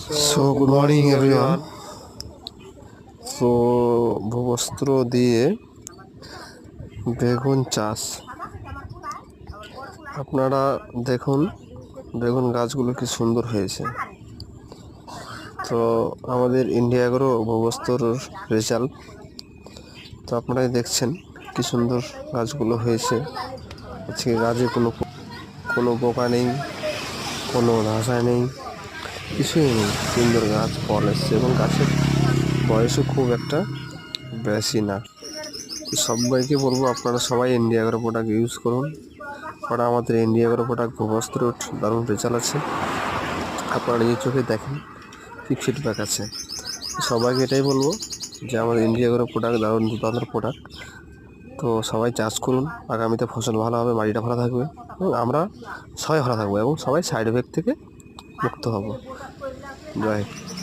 So good morning everyone. So ভূবস্ত্র দিয়ে বেগুন চাষ আপনারা দেখুন, বেগুন গাছগুলো কি সুন্দর হয়েছে। তো আমাদের ইন্ডিয়া এগ্রো ভূবস্ত্রর রেজাল্ট তো আপনারাই দেখছেন কি সুন্দর গাছগুলো হয়েছে। আজকে গাছে কোনো পোকা নেই, কোনো ধসা নেই, কিছুই নেই। সুন্দর গাছ ফল এসছে এবং গাছের বয়সও খুব একটা বেশি না। তো সবাইকে বলবো আপনারা সবাই ইন্ডিয়া এগ্রো প্রোডাক্ট ইউজ করুন। কারণ আমাদের ইন্ডিয়া এগ্রো প্রোডাক্ট ভূবস্ত্র দারুণ রেজাল্ট আছে। আপনারা নিজের চোখে দেখেন কি ফিডব্যাক আছে। সবাইকে এটাই বলবো যে আমাদের ইন্ডিয়া এগ্রো প্রোডাক্ট দারুণ দুর্দান্ত প্রোডাক্ট। তো সবাই চাষ করুন, আগামীতে ফসল ভালো হবে, মাটিটা ভালো থাকবে এবং আমরা সবাই ভালো থাকবো এবং সবাই সাইড এফেক্ট থেকে মুক্ত হব। জয় হিন্দ।